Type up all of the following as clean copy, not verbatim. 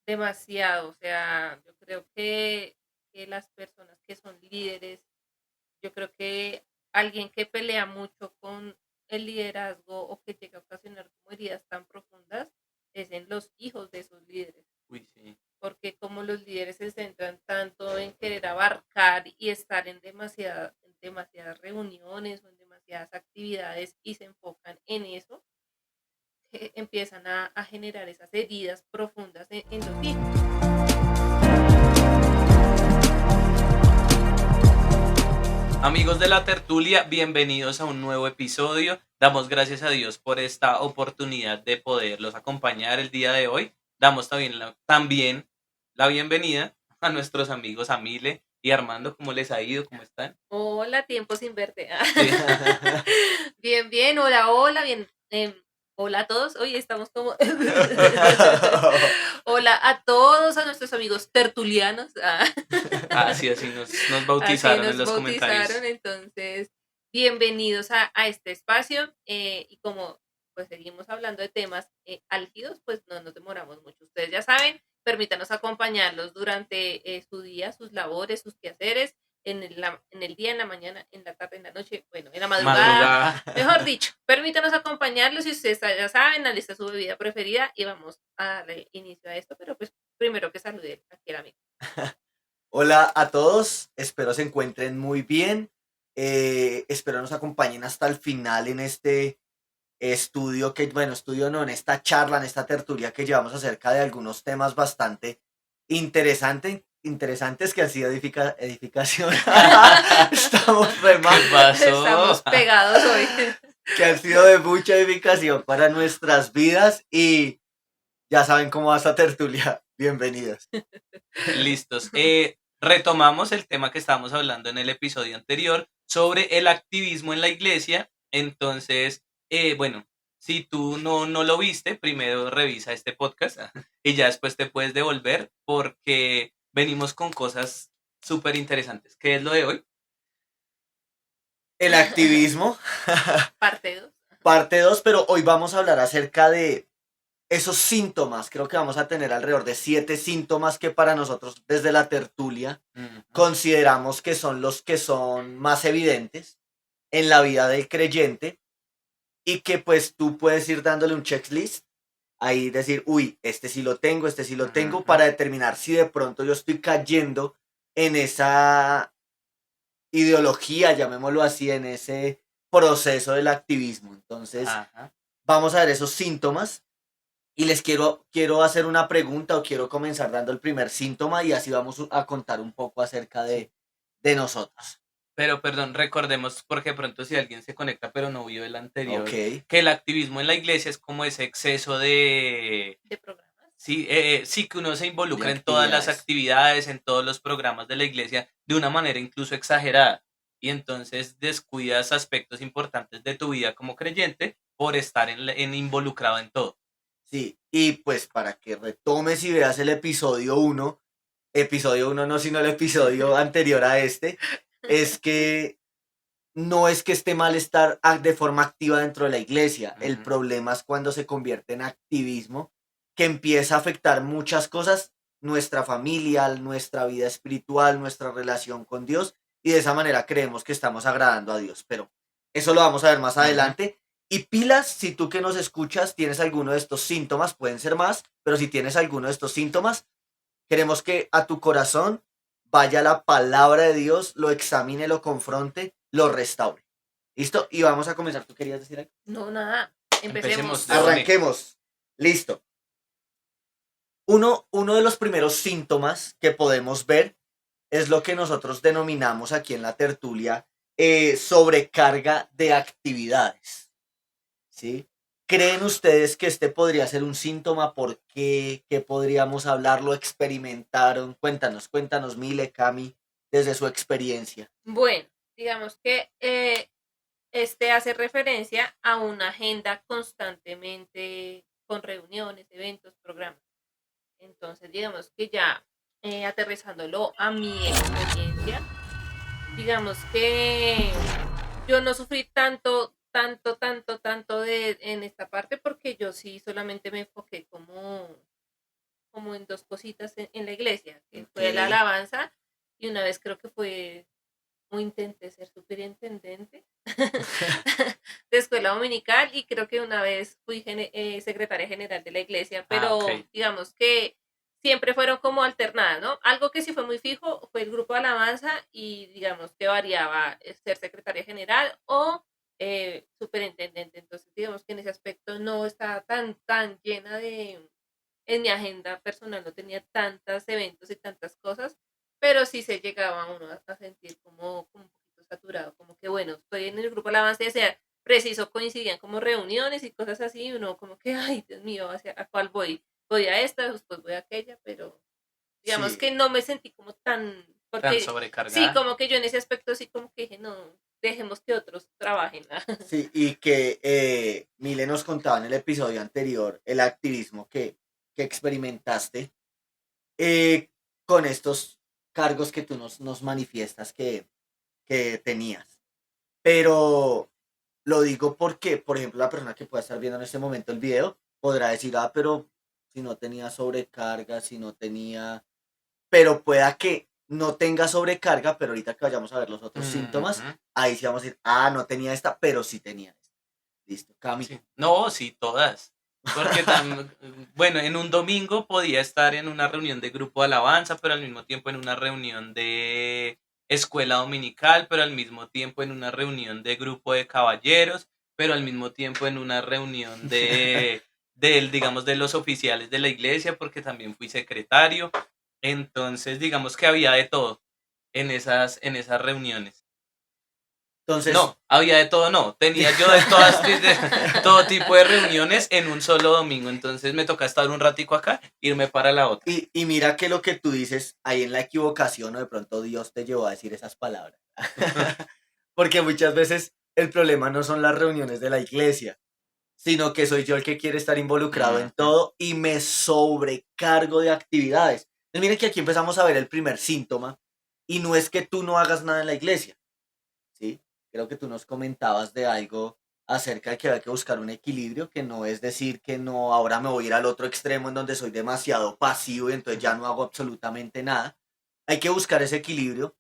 demasiado. O sea, yo creo que las personas que son líderes, yo creo que alguien que pelea mucho con el liderazgo o que llega a ocasionar como heridas tan profundas es en los hijos de esos líderes. Uy, sí. Porque como los líderes se centran tanto en querer abarcar y estar en demasiadas reuniones o en demasiadas actividades y se enfocan en eso, empiezan a generar esas heridas profundas en los hijos. Amigos de la tertulia, bienvenidos a un nuevo episodio. Damos gracias a Dios por esta oportunidad de poderlos acompañar el día de hoy. Damos también la bienvenida a nuestros amigos Amile y Armando. ¿Cómo les ha ido? ¿Cómo están? Hola, tiempo sin verte. Sí. Bien, bien, hola, hola, bien. Hola a todos, hoy estamos como... Hola a todos, a nuestros amigos tertulianos. Así nos Así bautizaron en nos los bautizaron, comentarios. entonces, bienvenidos a este espacio. Y como pues seguimos hablando de temas álgidos, pues no nos demoramos mucho. Ustedes ya saben, permítanos acompañarlos durante su día, sus labores, sus quehaceres en el día, en la mañana, en la tarde, en la noche, bueno, en la madrugada, Madrugada. mejor dicho, permítanos acompañarlos y ustedes ya saben, alista su bebida preferida y vamos a darle inicio a esto, pero pues primero que salude aquí el amigo. Hola a todos, espero se encuentren muy bien. Espero nos acompañen hasta el final en este estudio no, en esta charla, en esta tertulia que llevamos acerca de algunos temas bastante interesantes que han sido edificación. Estamos re mal. ¿Qué pasó? Estamos pegados hoy. Que han sido de mucha edificación para nuestras vidas y ya saben cómo va esta tertulia. Bienvenidos. Listos. Retomamos el tema que estábamos hablando en el episodio anterior sobre el activismo en la iglesia. Entonces, bueno, si tú no lo viste, primero revisa este podcast y ya después te puedes devolver porque venimos con cosas súper interesantes. ¿Qué es lo de hoy? El activismo. Parte 2. Parte 2, pero hoy vamos a hablar acerca de esos síntomas. Creo que vamos a tener alrededor de 7 síntomas que para nosotros desde la tertulia consideramos que son los que son más evidentes en la vida del creyente y que pues tú puedes ir dándole un checklist, ahí decir, uy, este sí lo tengo, para determinar si de pronto yo estoy cayendo en esa ideología, llamémoslo así, en ese proceso del activismo. Entonces, Ajá. vamos a ver esos síntomas y les quiero hacer una pregunta o quiero comenzar dando el primer síntoma y así vamos a contar un poco acerca de nosotros. Pero perdón, recordemos porque de pronto si alguien se conecta pero no vio el anterior, Ok. que el activismo en la iglesia es como ese exceso de programas. sí, sí, que uno se involucra De en todas las actividades. actividades, en todos los programas de la iglesia de una manera incluso exagerada. Y entonces descuidas aspectos importantes de tu vida como creyente por estar involucrado en todo. Sí, y pues para que retomes y veas el episodio 1 no, sino el episodio anterior a este, es que no es que esté mal estar de forma activa dentro de la iglesia. El Ujú. problema es cuando se convierte en activismo, que empieza a afectar muchas cosas, nuestra familia, nuestra vida espiritual, nuestra relación con Dios, y de esa manera creemos que estamos agradando a Dios. Pero eso lo vamos a ver más adelante. Y pilas, si tú que nos escuchas tienes alguno de estos síntomas, pueden ser más, pero si tienes alguno de estos síntomas, queremos que a tu corazón vaya la palabra de Dios, lo examine, lo confronte, lo restaure. ¿Listo? Y vamos a comenzar. ¿Tú querías decir algo? No, nada. Empecemos Empecemos. de una. Arranquemos. Listo. Uno de los primeros síntomas que podemos ver es lo que nosotros denominamos aquí en la tertulia sobrecarga de actividades. ¿Sí? ¿Creen ustedes que este podría ser un síntoma? ¿Por qué? ¿Qué podríamos hablar? ¿Lo experimentaron? Cuéntanos, Mile, Cami, desde su experiencia. Bueno, digamos que este hace referencia a una agenda constantemente con reuniones, eventos, programas. Entonces, digamos que ya aterrizándolo a mi experiencia, digamos que yo no sufrí tanto en esta parte porque yo sí solamente me enfoqué como como en dos cositas en la iglesia, que fue Ok. la alabanza, y una vez creo que fue, o intenté ser superintendente de escuela dominical, y creo que una vez fui secretaria general de la iglesia, Ah, ok. pero digamos que siempre fueron como alternadas, ¿no? Algo que sí fue muy fijo fue el grupo de alabanza, y digamos que variaba ser secretaria general o superintendente. Entonces, digamos que en ese aspecto no estaba tan llena en mi agenda personal, no tenía tantos eventos y tantas cosas, pero sí se llegaba uno a sentir como un poquito saturado, como que bueno, estoy en el grupo de alabanza, y sea preciso, coincidían como reuniones y cosas así, y uno como que, ay, Dios mío, ¿a cuál voy? Voy a esta, después voy a aquella, pero digamos Sí, que no me sentí como tan, Tan porque sí, sobrecargada. como que yo en ese aspecto sí como que dije, no, dejemos que otros trabajen. sí, y que Mile nos contaba en el episodio anterior el activismo que experimentaste eh, con estos cargos que tú nos manifiestas que tenías. Pero lo digo porque, por ejemplo, la persona que pueda estar viendo en este momento el video podrá decir, ah, pero si no tenía sobrecarga, si no tenía, pero pueda que no tenga sobrecarga, pero ahorita que vayamos a ver los otros síntomas, Ujú. ahí sí vamos a decir, ah, no tenía esta, pero sí tenía esta. Listo, Cami. Sí. No, sí, todas. Porque bueno, en un domingo podía estar en una reunión de grupo de alabanza, pero al mismo tiempo en una reunión de escuela dominical, pero al mismo tiempo en una reunión de grupo de caballeros, pero al mismo tiempo en una reunión digamos, de los oficiales de la iglesia, porque también fui secretario. Entonces, digamos que había de todo en esas reuniones. Entonces, No, había de todo, no. Tenía yo de todo tipo de reuniones en un solo domingo. Entonces me toca estar un ratico acá, irme para la otra. y mira que lo que tú dices ahí en la equivocación o de pronto Dios te llevó a decir esas palabras. Porque muchas veces el problema no son las reuniones de la iglesia, sino que soy yo el que quiere estar involucrado en Ujú. todo y me sobrecargo de actividades. Entonces, miren que aquí empezamos a ver el primer síntoma y no es que tú no hagas nada en la iglesia, ¿sí? Creo que tú nos comentabas de algo acerca de que hay que buscar un equilibrio, que no es decir que no, ahora me voy a ir al otro extremo en donde soy demasiado pasivo y entonces ya no hago absolutamente nada. Hay que buscar ese equilibrio,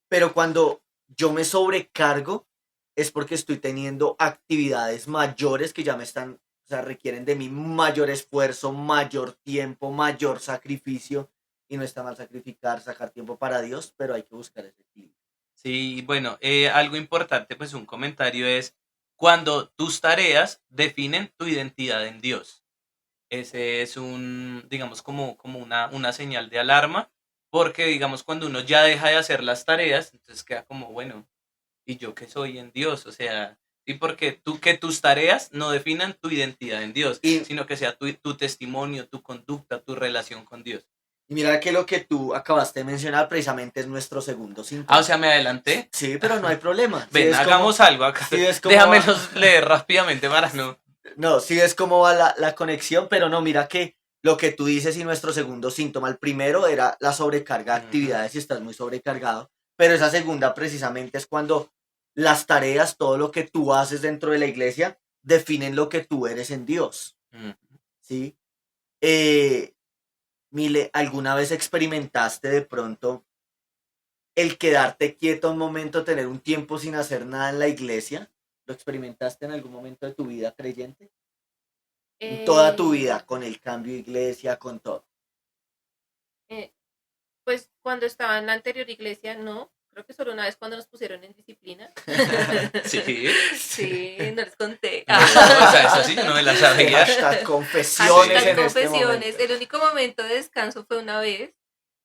pero cuando yo me sobrecargo es porque estoy teniendo actividades mayores que ya me están, o sea, requieren de mí mayor esfuerzo, mayor tiempo, mayor sacrificio. Y no está mal sacrificar, sacar tiempo para Dios, pero hay que buscar ese equilibrio. Sí, bueno, algo importante, pues un comentario es cuando tus tareas definen tu identidad en Dios. Ese es digamos, como una señal de alarma, porque, digamos, cuando uno ya deja de hacer las tareas, entonces queda como, bueno, ¿y yo qué soy en Dios? O sea, y porque que tus tareas no definan tu identidad en Dios, Y, sino que sea tu testimonio, tu conducta, tu relación con Dios. y mira que lo que tú acabaste de mencionar precisamente es nuestro segundo Ah, o síntoma. sea, me adelanté. Sí, pero no hay problema. Si Ven, ves cómo, hagamos algo acá. si ves cómo va, Déjamelos leer rápidamente para no. no, si ves cómo va la conexión, pero no, mira que lo que tú dices y nuestro segundo síntoma, el primero era la sobrecarga de Ujú. actividades y estás muy sobrecargado, pero esa segunda precisamente es cuando las tareas, todo lo que tú haces dentro de la iglesia, definen lo que tú eres en Dios, Ujú. ¿sí? Eh, Mile, ¿alguna vez experimentaste de pronto el quedarte quieto un momento, tener un tiempo sin hacer nada en la iglesia? ¿Lo experimentaste en algún momento de tu vida creyente? En toda tu Eh, vida, con el cambio de iglesia, con todo. eh, pues cuando estaba en la anterior iglesia, no. Creo que solo una vez cuando nos pusieron en disciplina. Sí. Sí. Sí, no les conté. No, o sea, esa sí yo no me la Este sabía. hashtag confesiones Sí. Hashtag en este confesiones. momento. El único momento de descanso fue una vez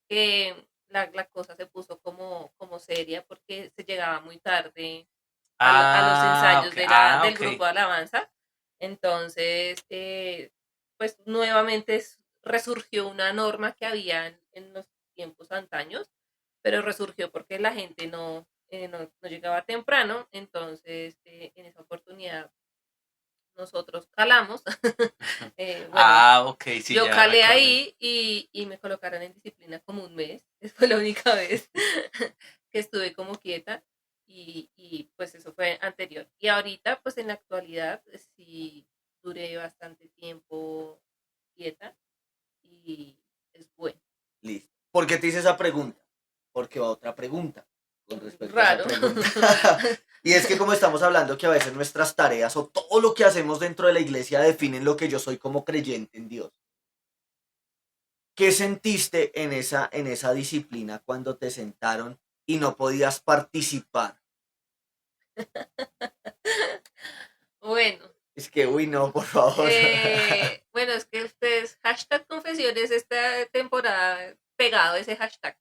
que la cosa se puso como seria porque se llegaba muy tarde a los Ah, ensayos ok. Ah, del ok. grupo de alabanza. Entonces, pues nuevamente resurgió una norma que había en los tiempos antaños, pero resurgió porque la gente no llegaba temprano. Entonces, en esa oportunidad nosotros calamos. Bueno, Ah, ok, sí, yo ya calé recordé. ahí y me colocaron en disciplina como un mes. Esa fue la única vez que estuve como quieta, y pues eso fue anterior. Y ahorita, pues en la actualidad, sí duré bastante tiempo quieta, y ¿Por qué te hice esa pregunta? Porque va otra pregunta con respecto a esa Raro. pregunta. Y es que como estamos hablando que a veces nuestras tareas o todo lo que hacemos dentro de la iglesia definen lo que yo soy como creyente en Dios. ¿Qué sentiste en esa disciplina cuando te sentaron y no podías participar? Bueno, Es que, uy, no, por favor. bueno, es que ustedes, hashtag confesiones, esta temporada pegado ese hashtag.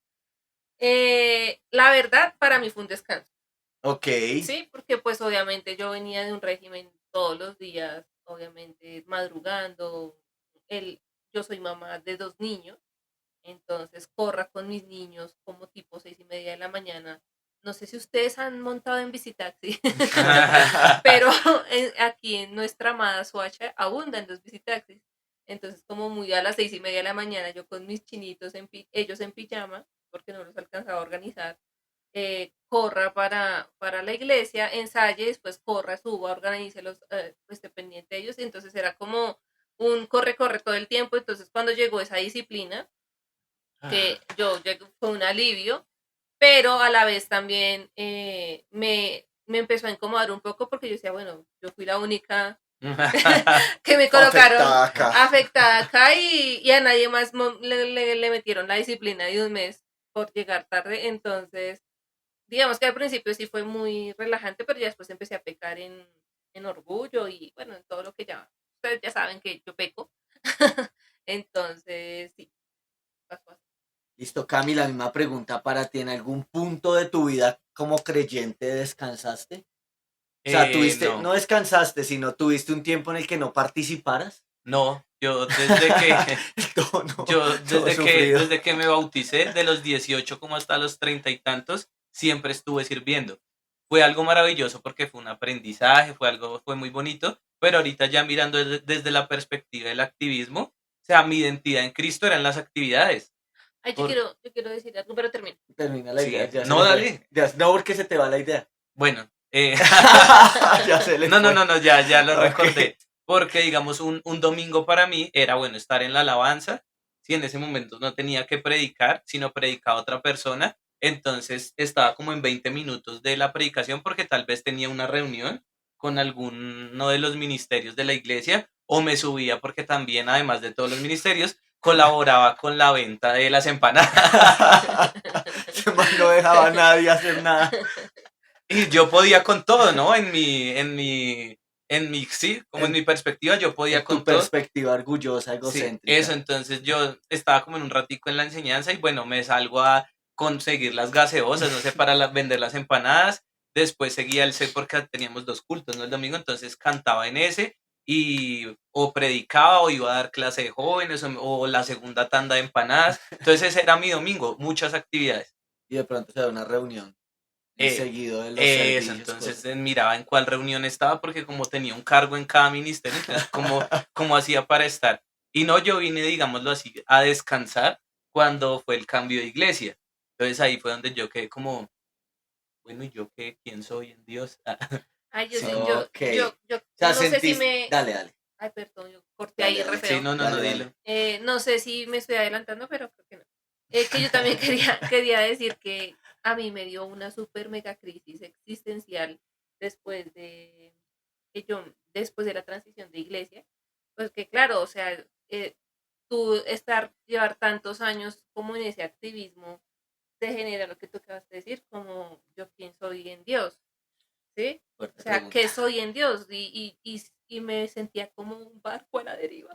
La verdad, para mí fue un descanso. Ok. Sí, porque pues obviamente yo venía de un régimen todos los días, obviamente madrugando. El, yo soy mamá de 2 niños, entonces corra con mis niños como tipo 6:30 de la mañana. No sé si ustedes han montado en bicitaxi, pero aquí en nuestra amada Soacha abundan los bicitaxis. Entonces como muy a las 6:30 de la mañana, yo con mis chinitos, ellos en pijama, porque no los alcanzaba a organizar, corra para la iglesia, ensaye, después corra, suba, organice los, esté pendiente de ellos. Y entonces era como un corre, corre todo el tiempo. Entonces cuando llegó esa disciplina, que fue un alivio, pero a la vez también me empezó a incomodar un poco porque yo decía, bueno, yo fui la única que me colocaron Afectada acá. afectada acá y a nadie más le metieron la disciplina de un mes por llegar tarde. Entonces, digamos que al principio sí fue muy relajante, pero ya después empecé a pecar en orgullo y bueno, en todo lo que ya, ustedes ya saben que yo peco. Entonces, sí, pasó así. Listo, Cami, la misma pregunta para ti. ¿En algún punto de tu vida como creyente descansaste? O sea, no No, descansaste, sino tuviste un tiempo en el que no participaras. no, yo desde que, No, yo todo sufrido. desde que me bauticé, de los 18 como hasta los 30 y tantos, siempre estuve sirviendo. Fue algo maravilloso porque fue un aprendizaje, fue muy bonito, pero ahorita ya mirando desde la perspectiva del activismo, o sea, mi identidad en Cristo eran las actividades. Ay, Por, yo quiero decir algo, pero termino. Termina la idea, sí, ya se no, le fue. dale. No, porque se te va la idea. Bueno, Ya se le no, no, fue. no, no, ya lo Ok. recordé. Porque, digamos, un domingo para mí era bueno estar en la alabanza. Si en ese momento no tenía que predicar, sino predicaba otra persona, entonces estaba como en 20 minutos de la predicación porque tal vez tenía una reunión con alguno de los ministerios de la iglesia o me subía porque también, además de todos los ministerios, colaboraba con la venta de las empanadas. Se man no dejaba a nadie hacer nada. Y yo podía con todo, ¿no? Sí, como en En, mi perspectiva, yo podía en tu con todo. perspectiva orgullosa, Sí, eso, egocéntrica. entonces yo estaba como en un ratico en la enseñanza y bueno, me salgo a conseguir las gaseosas, no sé, para vender las empanadas. Después seguía el set porque teníamos 2 cultos, ¿no? El domingo, entonces cantaba en ese y o predicaba o iba a dar clase de jóvenes o la segunda tanda de empanadas. Entonces ese era mi domingo, muchas actividades. Y de pronto se da una reunión Eh, seguido de los eso, servicios, entonces cosas. miraba en cuál reunión estaba porque como tenía un cargo en cada ministerio, entonces cómo hacía para estar. Y no, yo vine, digámoslo así, a descansar cuando fue el cambio de iglesia. Entonces ahí fue donde yo quedé como, bueno, ¿y yo qué? ¿Quién soy en Dios? Ay, Sí, como, Ok. O sea, no sé si sentiste. me, Dale, dale. ay, perdón, yo corté Dale, ahí re dale. sí, feo. no, no, no, Dale, dale. dilo. No sé si me estoy adelantando, pero creo que no. Que yo también quería decir que a mí me dio una super mega crisis existencial después de después de la transición de iglesia. Pues que claro, o sea, llevar tantos años como en ese activismo, te genera lo que tú acabas de decir, como yo quién soy en Dios, ¿sí? O Fuerte sea, pregunta. ¿qué soy en Dios? Y me sentía como un barco a la deriva.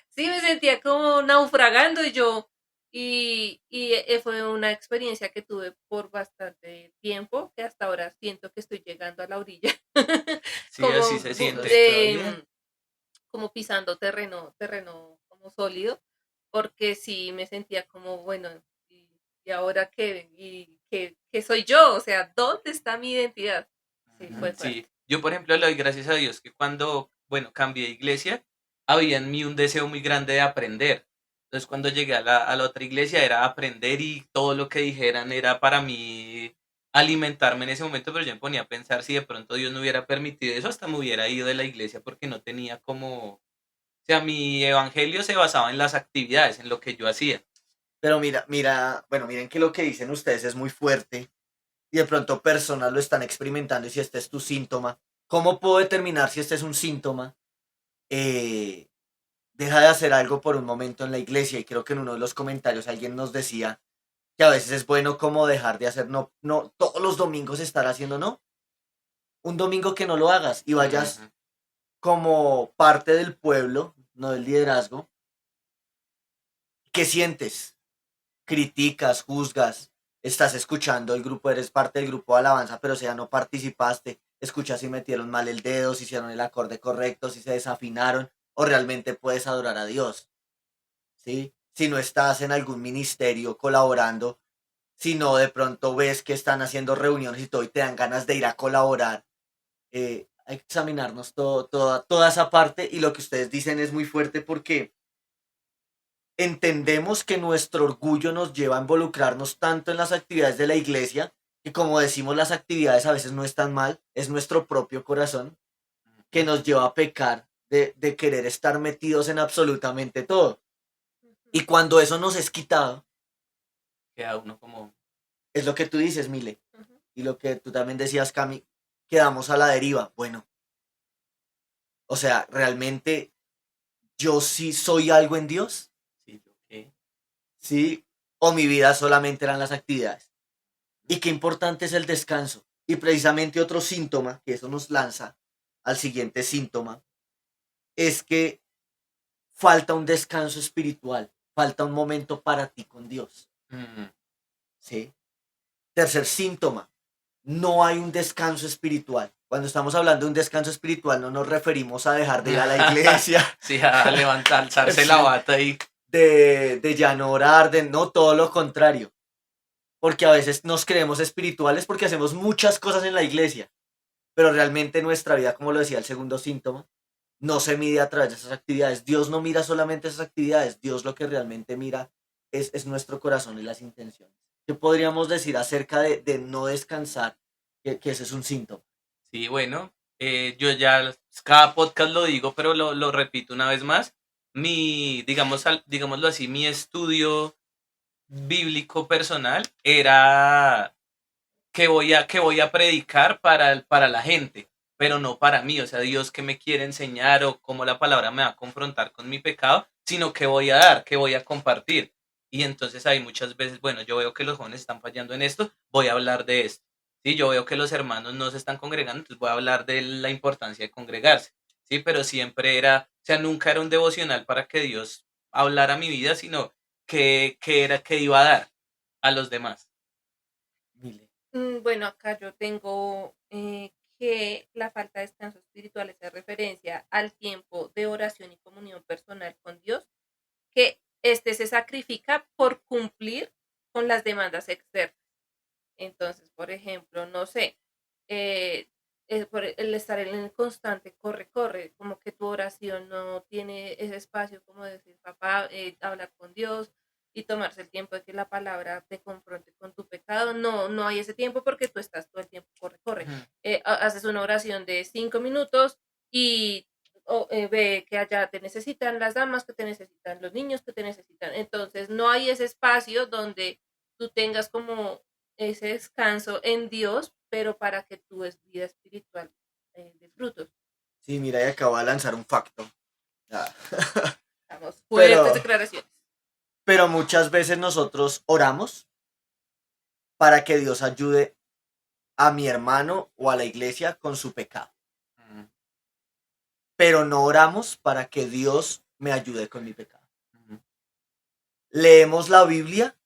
Sí, me sentía como naufragando y fue una experiencia que tuve por bastante tiempo, que hasta ahora siento que estoy llegando a la orilla, Sí, como, así se siente. Está bien. como pisando terreno como sólido, porque sí me sentía como, bueno, y ahora qué, qué soy yo, o sea, ¿dónde está mi identidad? Sí, Ujú. fue Sí, fuerte. yo por ejemplo le doy gracias a Dios que cuando, bueno, cambié de iglesia, había en mí un deseo muy grande de aprender. Entonces cuando llegué a la otra iglesia era aprender y todo lo que dijeran era para mí alimentarme en ese momento, pero yo me ponía a pensar si de pronto Dios no hubiera permitido eso, hasta me hubiera ido de la iglesia porque no tenía como, sea, mi evangelio se basaba en las actividades, en lo que yo hacía. Pero bueno, miren que lo que dicen ustedes es muy fuerte y de pronto personas lo están experimentando y si este es tu síntoma, ¿cómo puedo determinar si este es un síntoma? Eh, Deja de hacer algo por un momento en la iglesia y creo que en uno de los comentarios alguien nos decía que a veces es bueno como dejar de hacer, no todos los domingos estar haciendo, no, un domingo que no lo hagas y vayas Ujú. como parte del pueblo, no del liderazgo. ¿Qué sientes? ¿Criticas, juzgas? ¿Estás escuchando el grupo, eres parte del grupo de alabanza, pero si ya no participaste? ¿Escuchas si metieron mal el dedo, si hicieron el acorde correcto, si se desafinaron? ¿O realmente puedes adorar a Dios? ¿Sí? Si no estás en algún ministerio colaborando, si no de pronto ves que están haciendo reuniones y todo y te dan ganas de ir a colaborar, hay que examinarnos toda esa parte y lo que ustedes dicen es muy fuerte porque entendemos que nuestro orgullo nos lleva a involucrarnos tanto en las actividades de la iglesia que como decimos las actividades a veces no están mal, es nuestro propio corazón que nos lleva a pecar de querer estar metidos en absolutamente todo. Y cuando eso nos es quitado, Queda uno como... es lo que tú dices, Mile, Ujú. y lo que tú también decías, Cami, quedamos a la deriva. Bueno, o sea, realmente yo sí soy algo en Dios, Sí, ¿yo qué? ¿sí? O mi vida solamente eran las actividades. Y qué importante es el descanso. Y precisamente otro síntoma, que eso nos lanza al siguiente síntoma, es que falta un descanso espiritual, falta un momento para ti con Dios, Ujú. ¿sí? Tercer síntoma, no hay un descanso espiritual. Cuando estamos hablando de un descanso espiritual no nos referimos a dejar de ir a la iglesia, Sí, a levantar, alzarse la sí, bata y... de ya no orar, de no, todo lo contrario. Porque a veces nos creemos espirituales porque hacemos muchas cosas en la iglesia, pero realmente nuestra vida, como lo decía el segundo síntoma, no se mide a través de esas actividades. Dios no mira solamente esas actividades, Dios lo que realmente mira es nuestro corazón y las intenciones. ¿Qué podríamos decir acerca de no descansar? Que ese es un síntoma. Sí, bueno, yo ya cada podcast lo digo, pero lo repito una vez más. Digamos, digámoslo así, mi estudio bíblico personal era que voy a predicar para la gente, pero no para mí, o sea, Dios que me quiere enseñar o cómo la palabra me va a confrontar con mi pecado, sino que voy a dar, que voy a compartir. Y entonces hay muchas veces, bueno, yo veo que los jóvenes están fallando en esto, voy a hablar de esto. Sí, yo veo que los hermanos no se están congregando, entonces voy a hablar de la importancia de congregarse. Sí, pero siempre era, o sea, nunca era un devocional para que Dios hablara mi vida, sino que era que iba a dar a los demás. Mile. Bueno, acá yo tengo que la falta de descanso espiritual hace referencia al tiempo de oración y comunión personal con Dios, que este se sacrifica por cumplir con las demandas externas. Entonces, por ejemplo, no sé, eh, por el estar en el constante corre, corre, como que tu oración no tiene ese espacio como decir, papá, hablar con Dios y tomarse el tiempo de que la palabra te confronte con tu pecado. No, no hay ese tiempo porque tú estás todo el tiempo corre, corre. Ujú. Haces una oración de 5 minutos y ve que allá te necesitan las damas, que te necesitan los niños, que te necesitan. Entonces, no hay ese espacio donde tú tengas como ese descanso en Dios, pero para que tu vida espiritual de frutos. Sí, mira, y acabo de lanzar un facto. Ah. Estamos fuertes Pero, declaraciones. pero muchas veces nosotros oramos para que Dios ayude a mi hermano o a la iglesia con su pecado. Ujú. Pero no oramos para que Dios me ayude con mi pecado. Ujú. Leemos la Biblia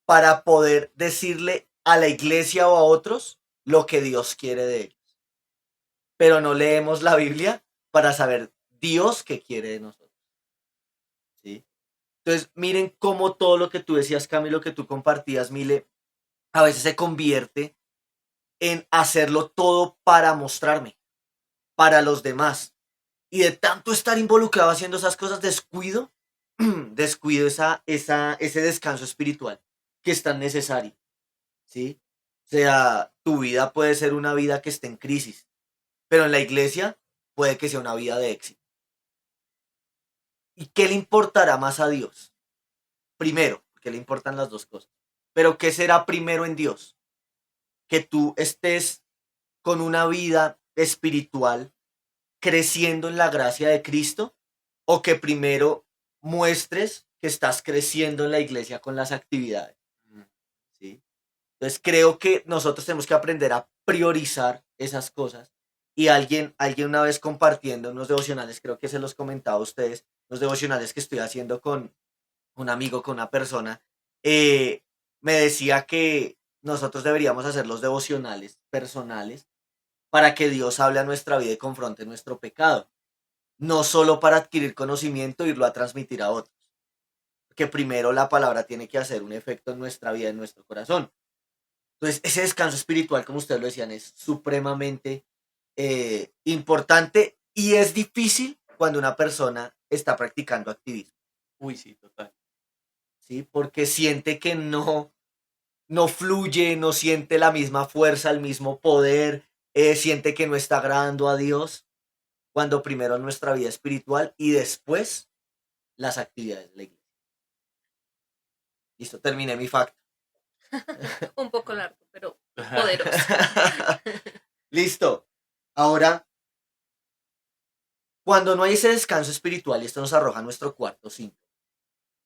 para poder decirle a la iglesia o a otros lo que Dios quiere de ellos. Pero no leemos la Biblia para saber Dios qué quiere de nosotros. ¿Sí? Entonces, miren cómo todo lo que tú decías, Camilo, que tú compartías, Mile, a veces se convierte en hacerlo todo para mostrarme, para los demás. Y de tanto estar involucrado haciendo esas cosas, descuido ese descanso espiritual que es tan necesario. ¿Sí? O sea, tu vida puede ser una vida que esté en crisis, pero en la iglesia puede que sea una vida de éxito. ¿Y qué le importará más a Dios? Primero, porque le importan las dos cosas. Pero ¿qué será primero en Dios? Que tú estés con una vida espiritual creciendo en la gracia de Cristo, o que primero muestres que estás creciendo en la iglesia con las actividades. ¿Sí? Entonces creo que nosotros tenemos que aprender a priorizar esas cosas. Y alguien una vez compartiendo unos devocionales, creo que se los comentaba a ustedes, los devocionales que estoy haciendo con un amigo, con una persona, me decía que nosotros deberíamos hacer los devocionales personales para que Dios hable a nuestra vida y confronte nuestro pecado. No solo para adquirir conocimiento e irlo a transmitir a otros. Que primero la palabra tiene que hacer un efecto en nuestra vida, en nuestro corazón. Entonces, ese descanso espiritual, como ustedes lo decían, es supremamente importante, y es difícil cuando una persona está practicando activismo. Uy, sí, total. ¿Sí? Porque siente que no fluye, no siente la misma fuerza, el mismo poder, siente que no está agradando a Dios, cuando primero nuestra vida espiritual y después las actividades de la iglesia. Listo, terminé mi facto. Un poco largo, pero poderoso. Listo. Ahora, cuando no hay ese descanso espiritual, y esto nos arroja nuestro cuarto síntoma,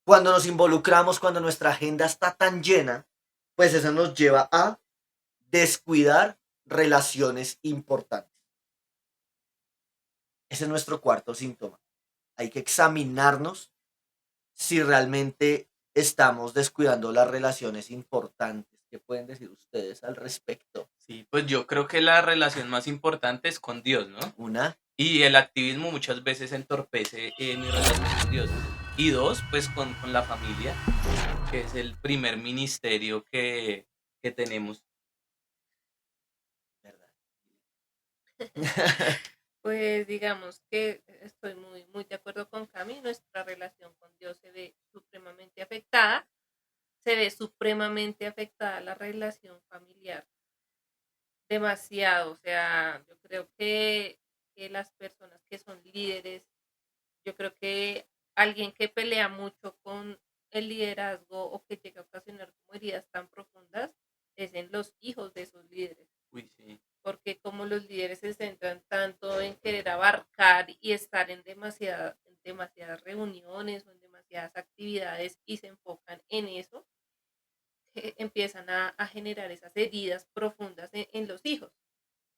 cuando nos involucramos, cuando nuestra agenda está tan llena, pues eso nos lleva a descuidar relaciones importantes. Ese es nuestro cuarto síntoma. Hay que examinarnos si realmente estamos descuidando las relaciones importantes. ¿Qué pueden decir ustedes al respecto? Sí, pues yo creo que la relación más importante es con Dios, ¿no? Una, Y el activismo muchas veces entorpece mi relación con Dios. Y dos, pues con la familia, que es el primer ministerio que tenemos. ¿verdad? Pues digamos que estoy muy de acuerdo con Cami. Nuestra relación con Dios se ve supremamente afectada. Se ve supremamente afectada la relación familiar. Demasiado. O sea, yo creo que las personas que son líderes, yo creo que alguien que pelea mucho con el liderazgo o que llega a ocasionar como heridas tan profundas es en los hijos de esos líderes. Uy, sí. Porque como los líderes se centran tanto en querer abarcar y estar en demasiadas reuniones o en demasiadas actividades y se enfocan en eso, empiezan a generar esas heridas profundas en los hijos,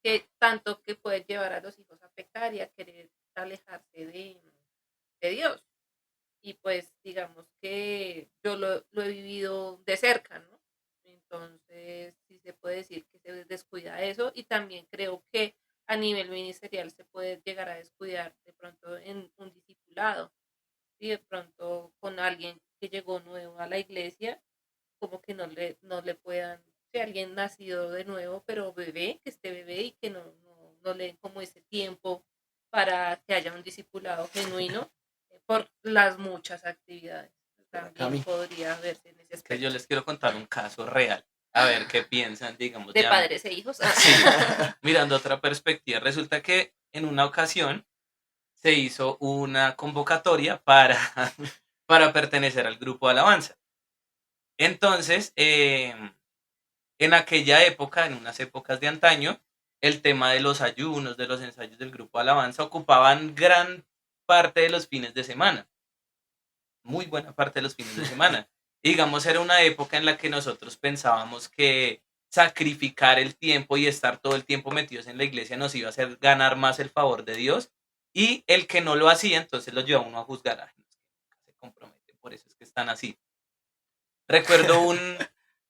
que tanto que puede llevar a los hijos a pecar y a querer alejarse de Dios. Y pues digamos que yo lo he vivido de cerca, ¿no? Entonces sí se puede decir que se descuida eso, y también creo que a nivel ministerial se puede llegar a descuidar de pronto en un discipulado, y de pronto con alguien que llegó nuevo a la iglesia, como que no le puedan, si alguien nacido de nuevo, pero bebé, que esté bebé y que no le den como ese tiempo para que haya un discipulado genuino por las muchas actividades. También Cami. podría verse en ese Es que yo aspecto. les quiero contar un caso real. A ver qué piensan, digamos, De ya padres e hijos. sí, mirando otra perspectiva. Resulta que en una ocasión se hizo una convocatoria para, para pertenecer al grupo de alabanza. Entonces, en aquella época, en unas épocas de antaño, el tema de los ayunos, de los ensayos del grupo de alabanza ocupaban gran parte de los fines de semana, muy buena parte de los fines de semana. Y digamos, era una época en la que nosotros pensábamos que sacrificar el tiempo y estar todo el tiempo metidos en la iglesia nos iba a hacer ganar más el favor de Dios, y el que no lo hacía, entonces lo lleva uno a juzgar. Ay, no, es que nunca se comprometen, por eso es que están así. Recuerdo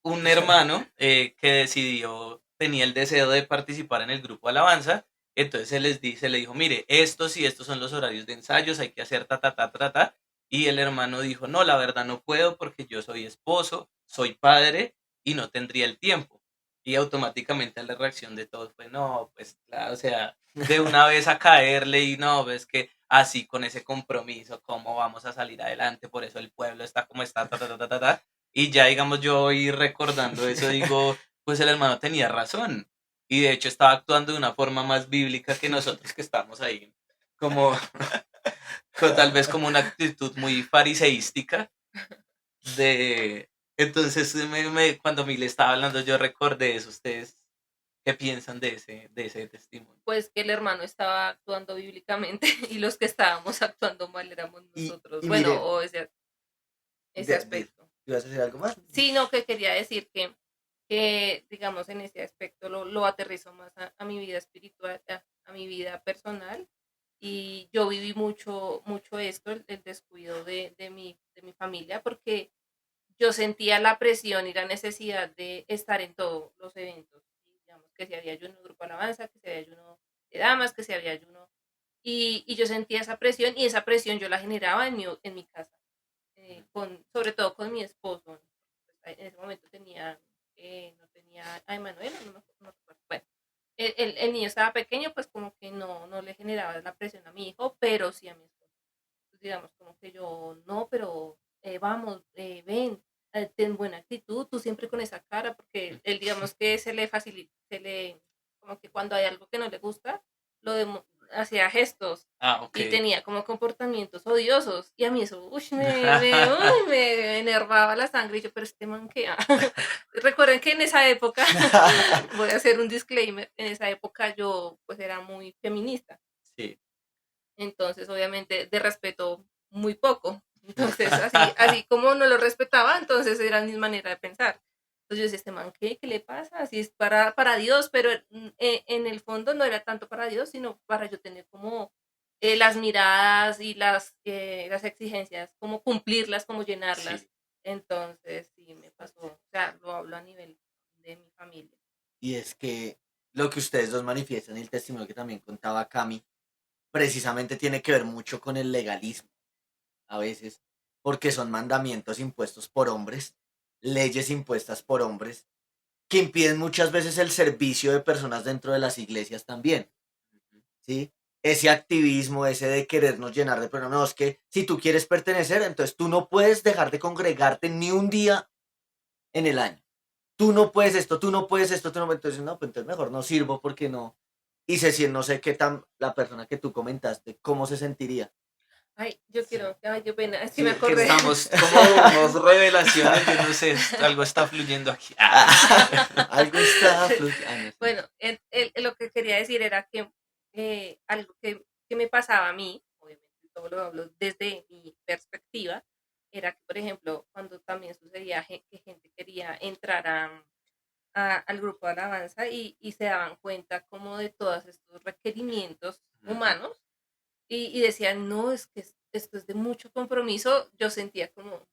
un hermano que decidió, tenía el deseo de participar en el grupo Alabanza, entonces se le dijo, mire, estos y estos son los horarios de ensayos, hay que hacer ta, ta, ta, ta, ta, y el hermano dijo, no, la verdad no puedo porque yo soy esposo, soy padre y no tendría el tiempo. Y automáticamente la reacción de todos fue, no, pues claro, o sea, de una vez a caerle, y no, ves que así con ese compromiso, ¿cómo vamos a salir adelante? Por eso el pueblo está como está, ta, ta, ta, ta, ta, ta. Y ya, digamos, yo hoy recordando eso, digo, pues el hermano tenía razón. Y de hecho estaba actuando de una forma más bíblica que nosotros que estamos ahí, como, Tal vez como una actitud muy fariseística de... Entonces, cuando Miguel estaba hablando, yo recordé eso. ¿Ustedes qué piensan de ese testimonio? Pues que el hermano estaba actuando bíblicamente y los que estábamos actuando mal éramos nosotros. Y Bueno, miren, o ese aspecto. ¿ibas a decir algo más? Sí, no, que quería decir que digamos, en ese aspecto lo aterrizo más a mi vida espiritual, a mi vida personal. Y yo viví mucho esto, el descuido de mi familia, porque yo sentía la presión y la necesidad de estar en todos los eventos. Digamos, que si había ayuno de grupo alabanza, que si había ayuno de damas, que si había ayuno. Y yo sentía esa presión y esa presión yo la generaba en mi casa, sobre todo con mi esposo. Pues, en ese momento no tenía a Emanuel, no recuerdo. Bueno, el niño estaba pequeño, pues como que no le generaba la presión a mi hijo, pero sí a mi esposo. Entonces, digamos, como que yo, no, pero vamos, ven, ten buena actitud, tú siempre con esa cara, porque él, digamos que se le facilita, como que cuando hay algo que no le gusta, hacía gestos Ah, ok. y tenía como comportamientos odiosos, y a mí eso, me enervaba la sangre, y yo, pero este man que... Recuerden que en esa época, voy a hacer un disclaimer, en esa época yo pues era muy feminista. Sí. Entonces, obviamente, de respeto muy poco. Entonces, así como no lo respetaba, entonces era mi manera de pensar. Entonces yo decía, este man, ¿qué le pasa? Así es para Dios, pero en el fondo no era tanto para Dios, sino para yo tener como las miradas y las exigencias, como cumplirlas, como llenarlas. Sí. Entonces, sí, me pasó, o sea, lo hablo a nivel de mi familia. Y es que lo que ustedes dos manifiestan y el testimonio que también contaba Cami, precisamente tiene que ver mucho con el legalismo, a veces, porque son mandamientos impuestos por hombres, leyes impuestas por hombres, que impiden muchas veces el servicio de personas dentro de las iglesias también, ¿sí? Ese activismo, ese de querernos llenar de problemas, no, es que si tú quieres pertenecer, entonces tú no puedes dejar de congregarte ni un día en el año. Tú no puedes esto, tú no puedes esto, tú no, entonces no, pues entonces mejor no sirvo porque no. Y se siente, no sé qué tan, la persona que tú comentaste, cómo se sentiría. Ay, yo quiero, ay, qué pena, es que Sí, me que acordé. Estamos como unos revelaciones, yo no sé, algo está fluyendo aquí. Algo está no sé. Bueno, lo que quería decir era que algo que me pasaba a mí, obviamente todo lo hablo desde mi perspectiva, era que, por ejemplo, cuando también sucedía que gente quería entrar al grupo de alabanza y se daban cuenta como de todos estos requerimientos humanos y decían, no, es que esto es de mucho compromiso, yo sentía como,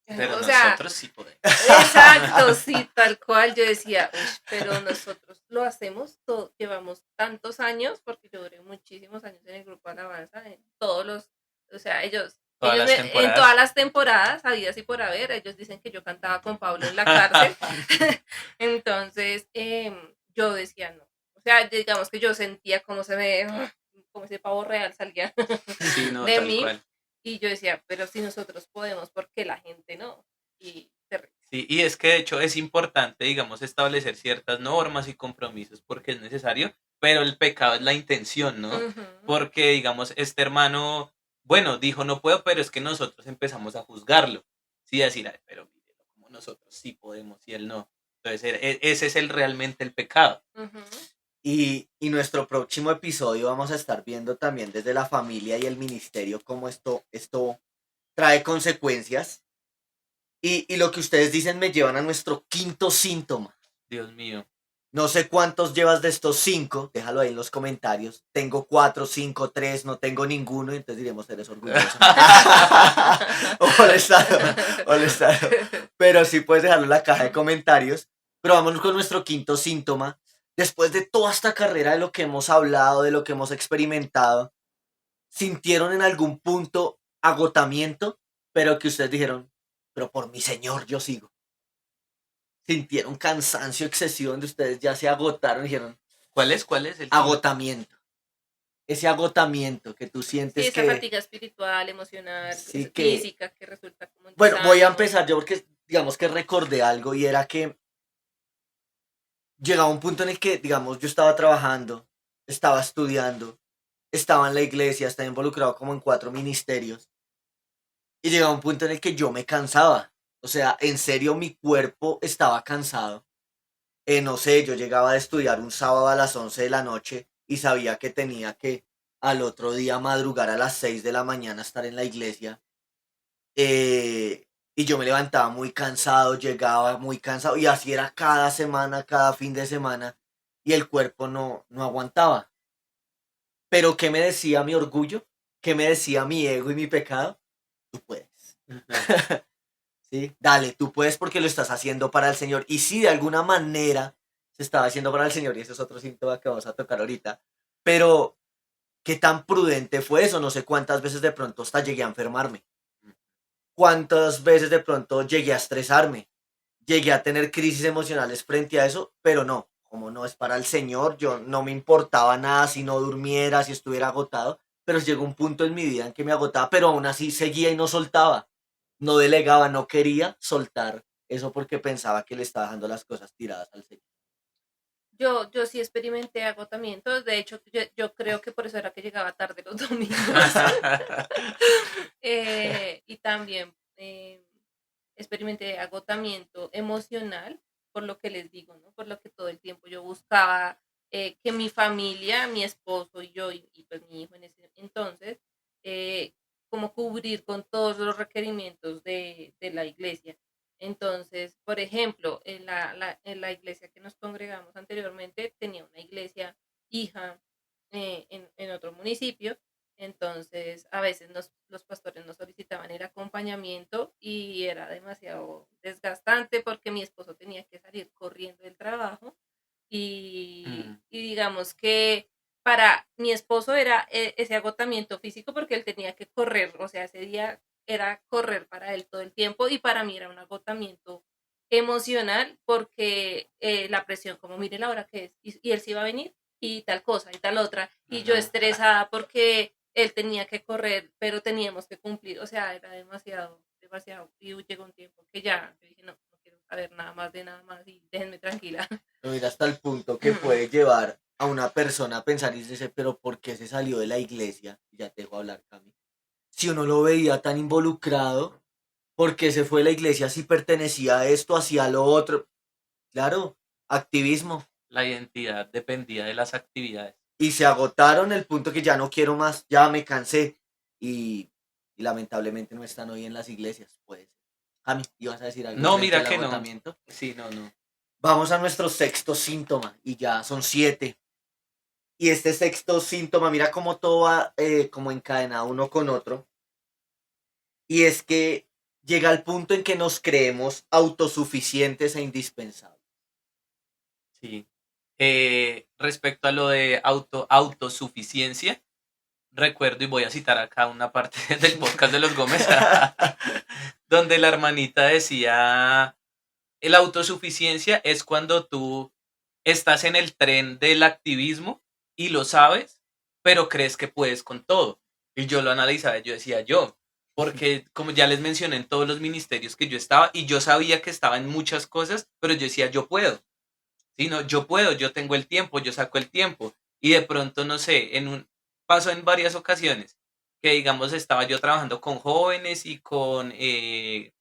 Pero o sea, nosotros sí podemos. exacto, sí, tal cual. Yo decía, pero nosotros lo hacemos, llevamos tantos años, porque yo duré muchísimos años en el grupo de alabanza, en o sea, Todas las en todas temporadas. las temporadas, habidas y por haber, ellos dicen que yo cantaba con Pablo en la cárcel. Entonces, yo decía, no. O sea, digamos que yo sentía como ese pavo real salía Sí, no, de tal mí. cual. Y yo decía, pero si nosotros podemos, ¿por qué la gente no? Y Sí, y es que de hecho es importante, digamos, establecer ciertas normas y compromisos porque es necesario, pero el pecado es la intención, ¿no? Ujú. Porque, digamos, este hermano, bueno, dijo no puedo, pero es que nosotros empezamos a juzgarlo. Sí, a decir, "Ay, pero mírelo, como nosotros sí podemos y él no". Entonces, ese es realmente el pecado. Ujú. Y nuestro próximo episodio vamos a estar viendo también desde la familia y el ministerio cómo esto trae consecuencias. Y lo que ustedes dicen me llevan a nuestro quinto síntoma. Dios mío. No sé cuántos llevas de estos 5, déjalo ahí en los comentarios. Tengo 4, 5, 3, no tengo ninguno, y entonces diremos, eres orgulloso. O molestado. Pero sí puedes dejarlo en la caja de comentarios. Pero vámonos con nuestro quinto síntoma. Después de toda esta carrera de lo que hemos hablado, de lo que hemos experimentado, ¿sintieron en algún punto agotamiento? Pero que ustedes dijeron, pero por mi Señor yo sigo. ¿Sintieron cansancio excesivo donde ustedes ya se agotaron y dijeron, ¿Cuál es? ¿Cuál es el quinto? agotamiento? Ese agotamiento que tú Sí, sientes esa que... fatiga espiritual, emocional, Sí, que... física, que resulta como un Bueno, voy a desánimo. empezar yo porque digamos que recordé algo y era que llegaba un punto en el que, digamos, yo estaba trabajando, estaba estudiando, estaba en la iglesia, estaba involucrado como en 4 ministerios. Y llegaba un punto en el que yo me cansaba. O sea, en serio mi cuerpo estaba cansado. No sé, yo llegaba a estudiar un sábado a las 11 de la noche y sabía que tenía que al otro día madrugar a las 6 de la mañana estar en la iglesia. Y yo me levantaba muy cansado, llegaba muy cansado y así era cada semana, cada fin de semana y el cuerpo no aguantaba. Pero ¿qué me decía mi orgullo? ¿Qué me decía mi ego y mi pecado? Tú puedes. ¿Sí? Dale, tú puedes porque lo estás haciendo para el Señor. Y sí, de alguna manera se estaba haciendo para el Señor y ese es otro síntoma que vamos a tocar ahorita. Pero, ¿qué tan prudente fue eso? No sé cuántas veces de pronto hasta llegué a enfermarme. Cuántas veces de pronto llegué a estresarme. Llegué a tener crisis emocionales frente a eso, pero no. Como no es para el Señor, yo no me importaba nada si no durmiera, si estuviera agotado. Pero llegó un punto en mi vida en que me agotaba, pero aún así seguía y no soltaba. No delegaba, no quería soltar eso porque pensaba que le estaba dejando las cosas tiradas al Señor. Yo sí experimenté agotamientos, de hecho, yo creo que por eso era que llegaba tarde los domingos. Y también experimenté agotamiento emocional, por lo que les digo, ¿no? Por lo que todo el tiempo yo buscaba que mi familia, mi esposo y yo, y pues mi hijo en ese entonces, eh, como cubrir con todos los requerimientos de la iglesia. Entonces, por ejemplo, en la iglesia que nos congregamos anteriormente, tenía una iglesia hija en otro municipio. Entonces, a veces los pastores nos solicitaban el acompañamiento y era demasiado desgastante porque mi esposo tenía que salir corriendo del trabajo y digamos que para mi esposo era ese agotamiento físico porque él tenía que correr, o sea, ese día era correr para él todo el tiempo y para mí era un agotamiento emocional porque la presión, como mire la hora que es, y él se iba a venir y tal cosa y tal otra, y yo estresada porque él tenía que correr, pero teníamos que cumplir, o sea, era demasiado, demasiado, y llegó un tiempo que ya, yo dije, no, no quiero saber nada más y déjenme tranquila. No, mira, hasta el punto que puede llevar a una persona a pensar y dice, pero ¿por qué se salió de la iglesia? Ya te dejo hablar, Cami. Si uno lo veía tan involucrado, ¿por qué se fue de la iglesia si pertenecía a esto, hacia lo otro? Claro, activismo. La identidad dependía de las actividades. Y se agotaron el punto que ya no quiero más, ya me cansé. Y lamentablemente no están hoy en las iglesias, pues. Cami, ¿ibas a decir algo No, frente mira al que no. agotamiento? Sí, no. Vamos a nuestro sexto síntoma y ya son 7. Y este sexto síntoma, mira cómo todo va como encadenado uno con otro. Y es que llega al punto en que nos creemos autosuficientes e indispensables. Sí. Respecto a lo de autosuficiencia, recuerdo y voy a citar acá una parte del podcast de los Gómez, donde la hermanita decía, la autosuficiencia es cuando tú estás en el tren del activismo y lo sabes, pero crees que puedes con todo. Y yo lo analizaba, yo decía yo, porque como ya les mencioné en todos los ministerios que yo estaba, y yo sabía que estaba en muchas cosas, pero yo decía yo puedo. Sí, no, yo puedo, yo tengo el tiempo, yo saco el tiempo. Y de pronto, no sé, pasó en varias ocasiones que, digamos, estaba yo trabajando con jóvenes y con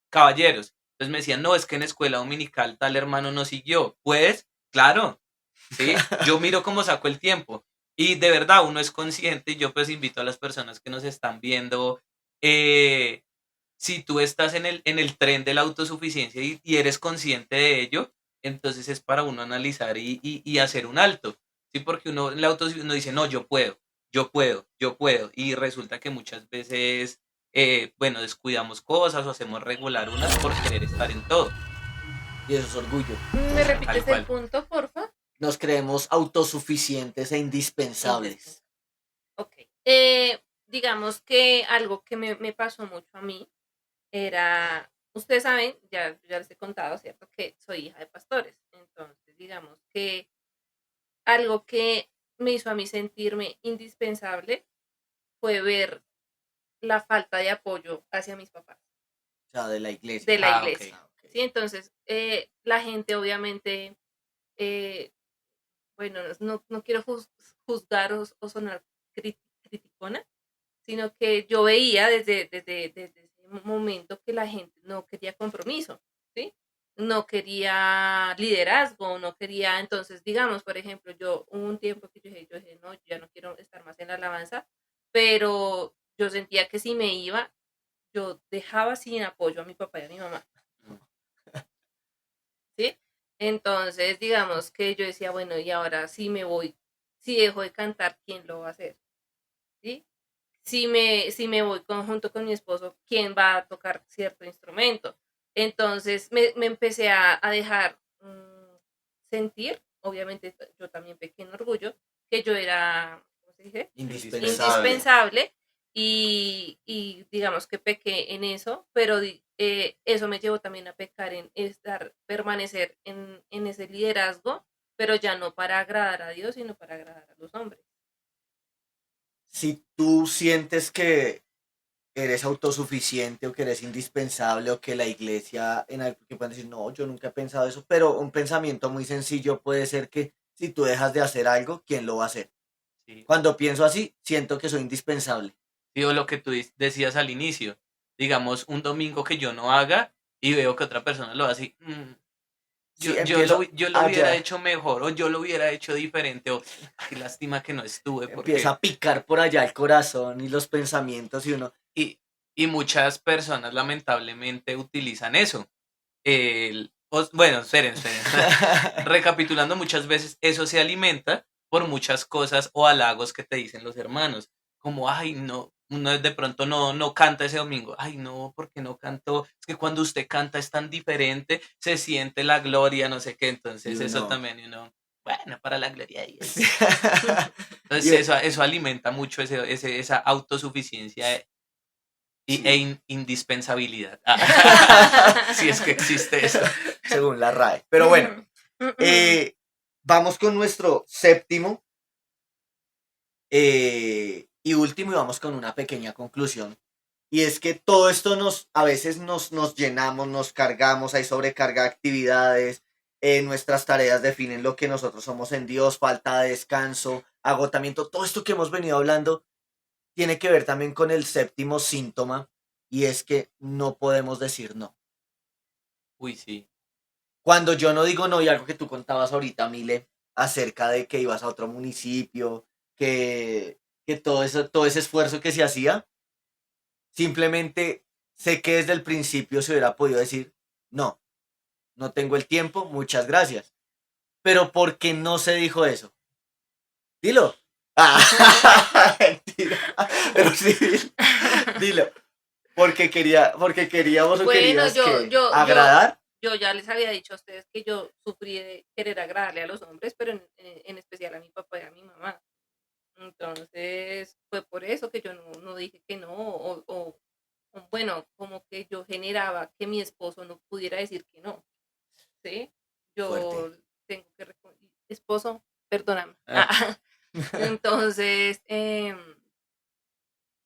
caballeros. Entonces me decían, no, es que en escuela dominical tal hermano no siguió. Pues, claro, sí, yo miro cómo saco el tiempo. Y de verdad, uno es consciente y yo pues invito a las personas que nos están viendo, eh, si tú estás en el tren de la autosuficiencia y eres consciente de ello, entonces es para uno analizar y hacer un alto, ¿sí? Porque uno en la autosuficiencia uno dice, no, yo puedo, y resulta que muchas veces, bueno, descuidamos cosas o hacemos regular unas por querer estar en todo, Y eso es orgullo. ¿Me tal repites el cual. punto, porfa? Nos creemos autosuficientes e indispensables. Indispensable. Ok. Digamos que algo que me pasó mucho a mí era, ustedes saben, ya les he contado, ¿cierto? Que soy hija de pastores. Entonces, digamos que algo que me hizo a mí sentirme indispensable fue ver la falta de apoyo hacia mis papás O sea, de la iglesia. de la Ah, ok. iglesia. ¿Sí? Entonces, la gente obviamente, eh, bueno, no quiero juzgar o sonar criticona, sino que yo veía desde ese momento que la gente no quería compromiso, ¿sí? No quería liderazgo, no quería, entonces, digamos, por ejemplo, yo hubo un tiempo que yo dije, no, yo ya no quiero estar más en la alabanza, pero yo sentía que si me iba, yo dejaba sin apoyo a mi papá y a mi mamá, ¿sí? Entonces, digamos que yo decía, bueno, y ahora si me voy, si dejo de cantar, ¿quién lo va a hacer? ¿Sí? Si me voy junto con mi esposo, ¿quién va a tocar cierto instrumento? Entonces me empecé a dejar sentir, obviamente yo también pequé en orgullo, que yo era, ¿cómo se dice? Indispensable. Indispensable y digamos que pequé en eso, pero eso me llevó también a pecar en permanecer en ese liderazgo, pero ya no para agradar a Dios, sino para agradar a los hombres. Si tú sientes que eres autosuficiente o que eres indispensable o que la iglesia en algo que pueden decir, no, yo nunca he pensado eso, pero un pensamiento muy sencillo puede ser que si tú dejas de hacer algo, ¿quién lo va a hacer? Sí. Cuando pienso así, siento que soy indispensable. Sí, o lo que tú decías al inicio, digamos, un domingo que yo no haga y veo que otra persona lo hace, Sí, yo lo hubiera allá, hecho mejor o yo lo hubiera hecho diferente o qué lástima que no estuve empieza porque a picar por allá el corazón y los pensamientos y uno, y, y muchas personas lamentablemente utilizan eso. Bueno, esperen. Recapitulando, muchas veces eso se alimenta por muchas cosas o halagos que te dicen los hermanos, como, ay, no, uno de pronto no canta ese domingo, ay, no, porque no cantó, es que cuando usted canta es tan diferente, se siente la gloria, no sé qué, y entonces eso uno, también, bueno, para la gloria de sí. Dios. Y, Entonces eso alimenta mucho esa autosuficiencia sí. indispensabilidad. Si es que existe eso. Según la RAE. Pero bueno, eh, vamos con nuestro séptimo y último y vamos con una pequeña conclusión. Y es que todo esto a veces nos llenamos, nos cargamos, hay sobrecarga de actividades, nuestras tareas definen lo que nosotros somos en Dios, falta de descanso, agotamiento, todo esto que hemos venido hablando tiene que ver también con el séptimo síntoma y es que no podemos decir no. Uy, sí. Cuando yo no digo no, y algo que tú contabas ahorita, Mile, acerca de que ibas a otro municipio, que todo eso, todo ese esfuerzo que se hacía, simplemente sé que desde el principio se hubiera podido decir, no, no tengo el tiempo, muchas gracias. Pero ¿por qué no se dijo eso? Dilo. Ah, mentira. Pero sí, dilo. Porque queríamos o Bueno, querías yo, que yo, yo, agradar. yo ya les había dicho a ustedes que yo sufrí de querer agradarle a los hombres, pero en especial a mi papá y a mi mamá. Entonces, fue por eso que yo no dije que no, o bueno, como que yo generaba que mi esposo no pudiera decir que no, ¿sí? Fuerte. Yo tengo que esposo, perdóname. Ah, Entonces,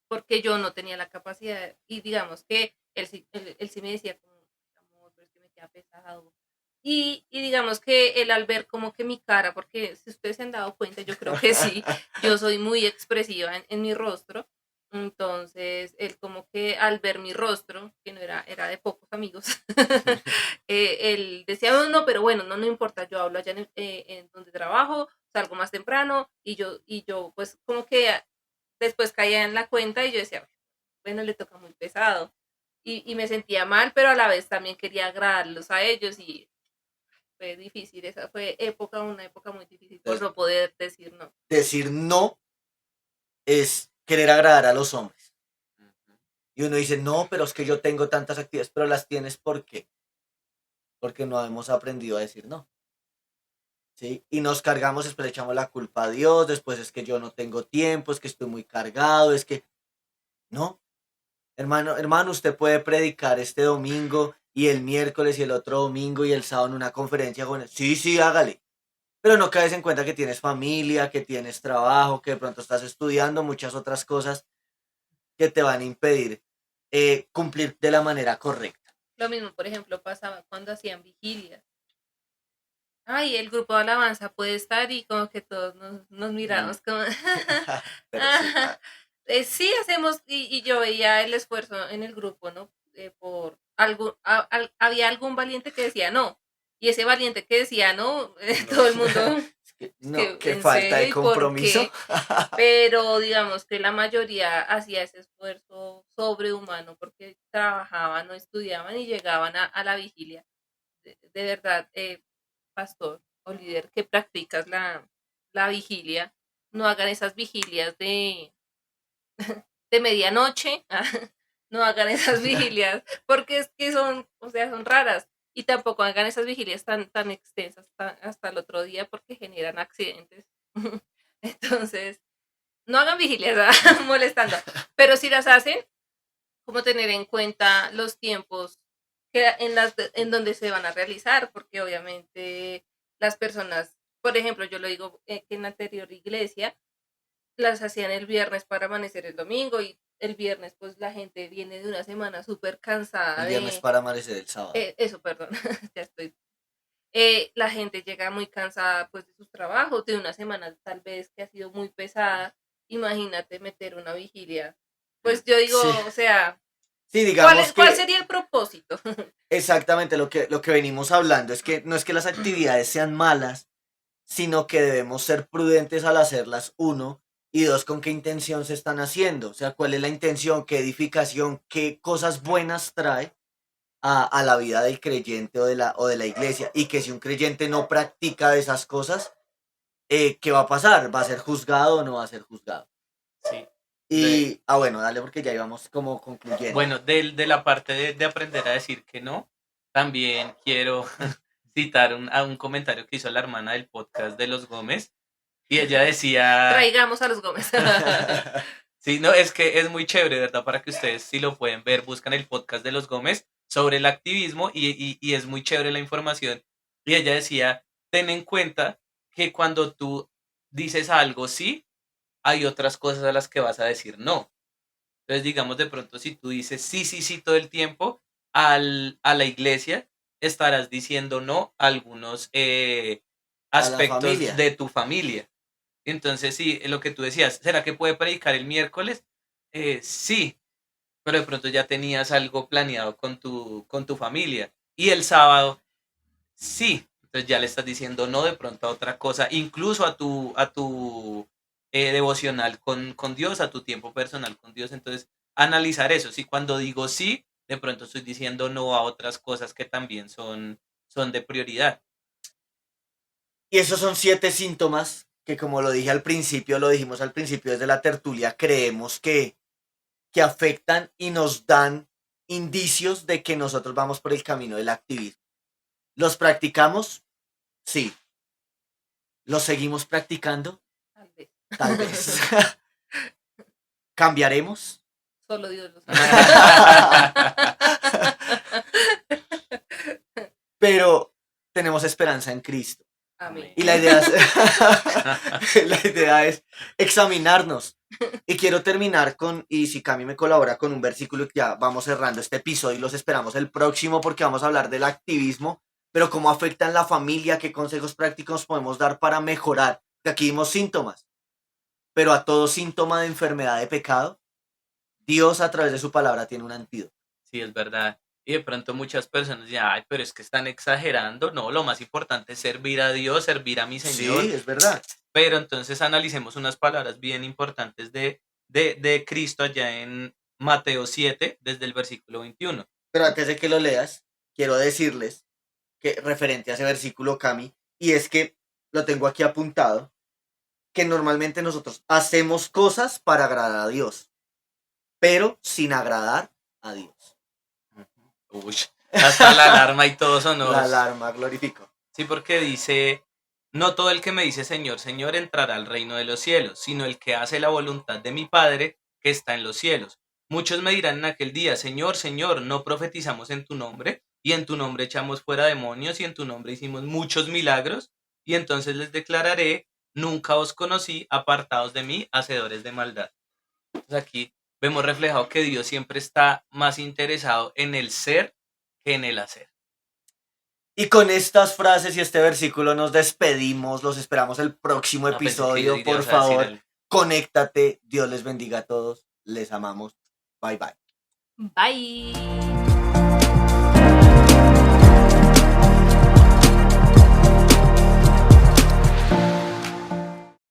porque yo no tenía la capacidad, y digamos que él sí me decía como, amor, pero es que me queda pesado. Y digamos que él al ver como que mi cara, porque si ustedes se han dado cuenta, yo creo que sí, yo soy muy expresiva en mi rostro, entonces él como que al ver mi rostro, que no era de pocos amigos, él decía, no, no, pero bueno, no importa, yo hablo allá en donde trabajo, salgo más temprano, y yo pues como que después caía en la cuenta y yo decía, bueno, le toca muy pesado. Y me sentía mal, pero a la vez también quería agradarlos a ellos y fue difícil. Esa fue una época muy difícil por Entonces, no poder decir no. decir no es querer agradar a los hombres. ujú. Y uno dice, no, pero es que yo tengo tantas actividades, pero las tienes ¿por qué? Porque no hemos aprendido a decir no. ¿Sí? Y nos cargamos, después le echamos la culpa a Dios, después es que yo no tengo tiempo, es que estoy muy cargado, es que... No, hermano, usted puede predicar este domingo y el miércoles y el otro domingo y el sábado en una conferencia con él. Sí, sí, hágale. Pero no caes en cuenta que tienes familia, que tienes trabajo, que de pronto estás estudiando, muchas otras cosas que te van a impedir cumplir de la manera correcta. Lo mismo, por ejemplo, pasaba cuando hacían vigilias. Ay, el grupo de alabanza puede estar y como que todos nos miramos como... Pero sí, Sí, hacemos, y yo veía el esfuerzo en el grupo, ¿no? Por algo, había algún valiente que decía no, y ese valiente que decía no, no, todo el mundo, es no, que qué en falta serio, de ¿y por compromiso. qué? Pero digamos que la mayoría hacía ese esfuerzo sobrehumano porque trabajaban o estudiaban y llegaban a la vigilia. De verdad, pastor o líder que practicas la vigilia, no hagan esas vigilias de medianoche, no hagan esas vigilias, porque es que son, o sea, son raras. Y tampoco hagan esas vigilias tan extensas hasta el otro día porque generan accidentes. Entonces, no hagan vigilias molestando, pero si las hacen, como tener en cuenta los tiempos en donde se van a realizar, porque obviamente las personas, por ejemplo, yo lo digo que en la anterior iglesia, las hacían el viernes para amanecer el domingo y el viernes pues la gente viene de una semana súper cansada El viernes de para amanecer el sábado. eso, perdón, ya estoy. La gente llega muy cansada pues de sus trabajos, de una semana tal vez que ha sido muy pesada. Imagínate meter una vigilia. Pues yo digo, Sí, o sea, sí, digamos cuál que sería el propósito? exactamente lo que venimos hablando es que no es que las actividades sean malas, sino que debemos ser prudentes al hacerlas, uno, y dos, con qué intención se están haciendo, o sea, cuál es la intención, qué edificación, qué cosas buenas trae a la vida del creyente o de la iglesia, y que si un creyente no practica de esas cosas, ¿qué va a pasar? ¿Va a ser juzgado o no va a ser juzgado? Sí. Y, bueno, dale porque ya íbamos como concluyendo. Bueno, de la parte de aprender a decir que no, también quiero citar a un comentario que hizo la hermana del podcast de los Gómez y ella decía, Traigamos a los Gómez. sí, no, es que es muy chévere, ¿verdad? Para que ustedes si lo pueden ver, buscan el podcast de los Gómez sobre el activismo y es muy chévere la información. Y ella decía, ten en cuenta que cuando tú dices algo sí, hay otras cosas a las que vas a decir no. Entonces, digamos, de pronto, si tú dices sí, sí, sí todo el tiempo a la iglesia, estarás diciendo no a algunos A la aspectos familia. de tu familia. Entonces, sí, lo que tú decías, ¿será que puede predicar el miércoles? Sí, pero de pronto ya tenías algo planeado con tu familia. Y el sábado, sí, entonces ya le estás diciendo no de pronto a otra cosa, incluso a tu devocional con Dios, a tu tiempo personal con Dios. Entonces, analizar eso. Si cuando digo sí, de pronto estoy diciendo no a otras cosas que también son de prioridad. Y esos son 7 síntomas que, como lo dije al principio, lo dijimos al principio desde la tertulia, creemos que afectan y nos dan indicios de que nosotros vamos por el camino del activismo. ¿Los practicamos? Sí. ¿Los seguimos practicando? Tal vez. Tal vez. ¿Cambiaremos? Solo Dios lo sabe. Pero tenemos esperanza en Cristo. Amén. Y la idea es, la idea es examinarnos. Y quiero terminar y si Cami me colabora con un versículo, ya vamos cerrando este episodio y los esperamos el próximo porque vamos a hablar del activismo, pero cómo afecta en la familia, qué consejos prácticos podemos dar para mejorar. Que aquí dimos síntomas, pero a todo síntoma de enfermedad de pecado, Dios a través de su palabra tiene un antídoto. Sí, es verdad. Y de pronto muchas personas dicen, ay, pero es que están exagerando. No, lo más importante es servir a Dios, servir a mi Señor. Sí, es verdad. Pero entonces analicemos unas palabras bien importantes de Cristo allá en Mateo 7, desde el versículo 21. Pero antes de que lo leas, quiero decirles que referente a ese versículo, Cami, y es que lo tengo aquí apuntado, que normalmente nosotros hacemos cosas para agradar a Dios, pero sin agradar a Dios. Uy, hasta la alarma y todo sonó. La alarma glorificó. Sí, porque dice, no todo el que me dice Señor, Señor entrará al reino de los cielos, sino el que hace la voluntad de mi Padre que está en los cielos. Muchos me dirán en aquel día, Señor, Señor, no profetizamos en tu nombre, y en tu nombre echamos fuera demonios, y en tu nombre hicimos muchos milagros, y entonces les declararé, nunca os conocí, apartados de mí, hacedores de maldad. Entonces aquí vemos reflejado que Dios siempre está más interesado en el ser que en el hacer. Y con estas frases y este versículo nos despedimos. Los esperamos el próximo No, pensé que episodio. ibas Por a decir favor, algo. conéctate. Dios les bendiga a todos. Les amamos. Bye bye. Bye.